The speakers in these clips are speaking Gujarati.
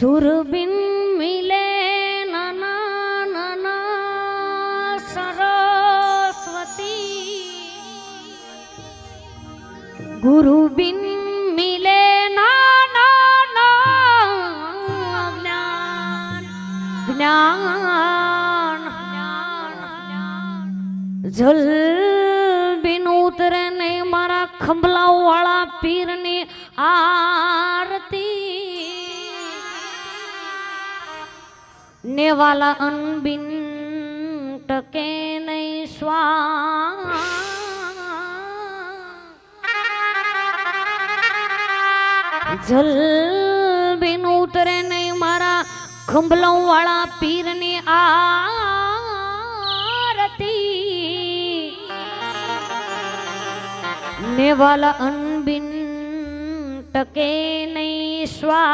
સુરબિન મિલે નાના નાના સરસ્વતી ગુરુ બિન મિલે નાના જ્ઞાન જ્ઞાન જલ બિન ઉતરે ને મારા ખંભલા વાળા પીરની આરતી नेवाला अनबिन टके नहीं स्वां जल बिन उतरे नहीं मारा खंभलों वाला पीर ने आरती नेवाला अनबिन टके नहीं स्वां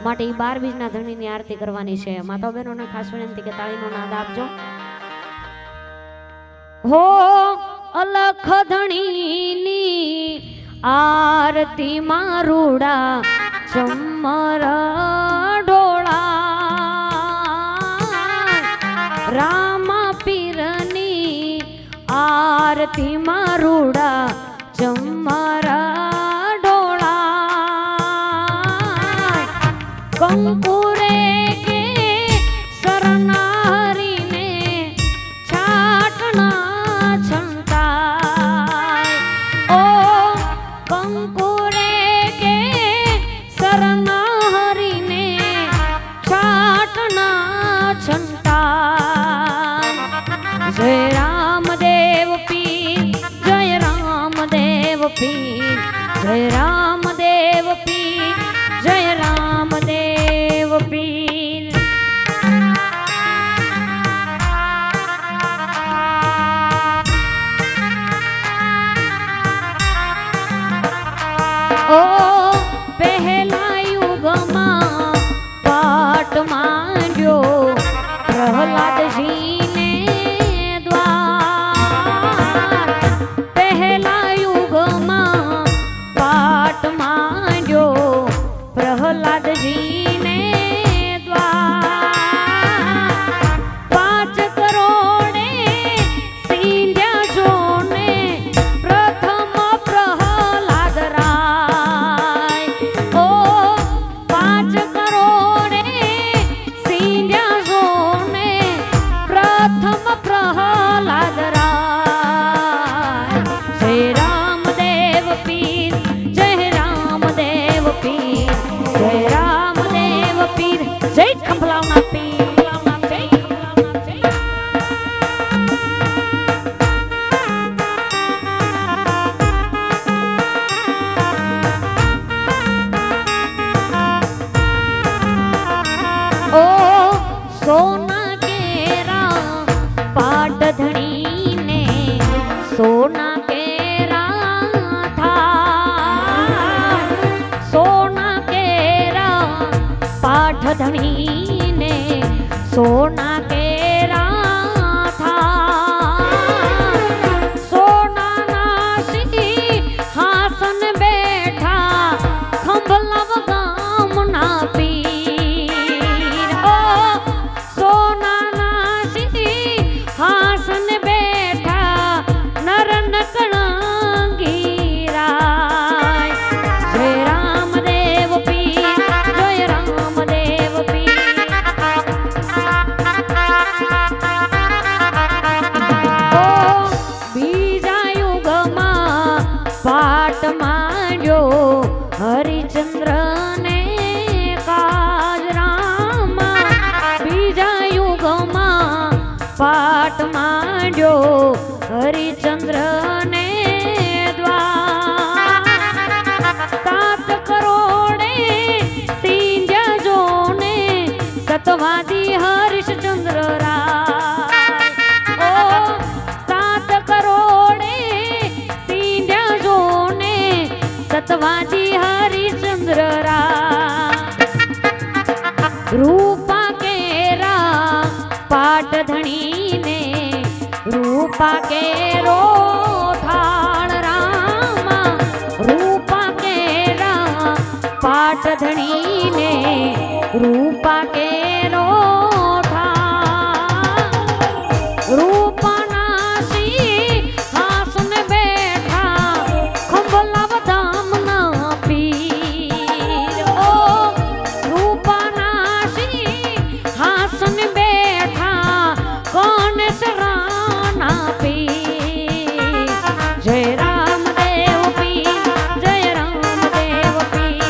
માટે 12 બીજના ધણીની આરતી કરવાની છે. માતા બહેનોને ખાસ વિનંતી કે તાળીનો નાદ આપજો. હો અલખ ધણીની આરતી મારુડા ચમર ડોળા રામ પીરની આરતી મારુડા ચમર कंकुरे के सरनारी ने छाटना छंटाय ओ कंकुरे के सरनारी ने छाटना छंटाय जय रामदेव पीर जय रामदेव पीर जय रामदेव पीर जय रामदेव पीर ओ पहला युग मां पाट मांड्यो प्रहलाद जी ने द्वार पहला युग मां पाट मांड्यो प्रहलाद जी ने द्वार 5 करोड़े सींध्या जोने प्रथम प्रहलाद राय ओ 5 करोड़े सींध्या जोने प्रथम प्रहलाद राय जय रामदेव पीर जय रामदेव पीर जय रामदेव पीर जय खंभलावना पीर जय खंभलावना जय ओ सोना केरा पाट धणी ने सोना केरा था सोना पाठ धनी ने सोना केरा था सोना नासी हासन बैठा खंभलव गाम ना पीर ओ सोना नासी हासन बैठा नर नकणंगी राय जय रामदेव पीर जय रामदेव पीर ओ बीजा युगમાં પાટ માંડ્યો હરિચંદ્ર ને કાજ રામા બીજા યુગમાં પાટ માંડ્યો હરિચંદ્ર ને દ્વાર 7 કરોડે સીંધ્યા જોને સતવાદી હરિશ્ચંદ્ર રાય ઓ 7 કરોડે સીંધ્યા જોને સતવાદી હરિશ્ચંદ્ર રાય રૂપા કેરા પાટ ધણી ને रूपा के रो थाल रामा रूपा के સધણીને રૂપા કેરો થા રૂપાના સિંહાસન બેઠા ખંભલાવ ધામના પીર ઓ રૂપાના સિંહાસન બેઠા કોનેસરાના પીર જય રામદેવ પીર જય રામદેવ પીર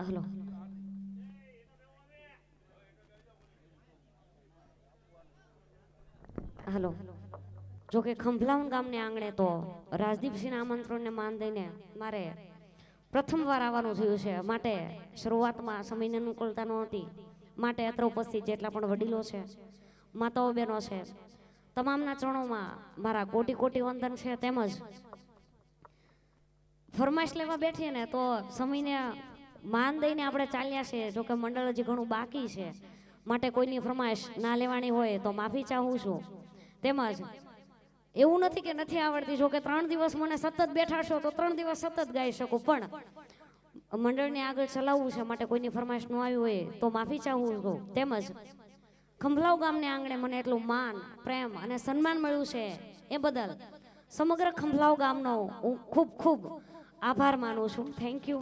હલો. હલો. જોકે ખંભલાવન ગામને આંગણે તો રાજદીપસિંહના આમંત્રણને માન દઈને મારે પ્રથમવાર આવવાનું થયું છે, માટે શરૂઆતમાં સમયની અનુકૂળતા નહોતી, માટે અત્ર ઉપસ્થિત જેટલા પણ વડીલો છે, માતાઓ બહેનો છે, તમામના ચરણોમાં મારા કોટી કોટી વંદન છે. તેમજ ફરમાઈશ લેવા બેઠીએ ને તો સમયને માન દઈને આપણે ચાલ્યા છે. જોકે મંડળ હજી ઘણું બાકી છે, માટે કોઈની ફરમાઈશ ના લેવાની હોય તો માફી ચાહું છું. તેમજ એવું નથી કે નથી આવડતી, જોકે 3 દિવસ મને સતત બેઠાડશો તો 3 દિવસ સતત ગાઈ શકું, પણ મંડળને આગળ ચલાવવું છે, માટે કોઈની ફરમાઈશ ન આવી હોય તો માફી ચાહું છું. તેમજ ખંભલાવ ગામને આંગણે મને એટલું માન, પ્રેમ અને સન્માન મળ્યું છે, એ બદલ સમગ્ર ખંભલાવ ગામનો હું ખૂબ ખૂબ આભાર માનું છું. Thank you.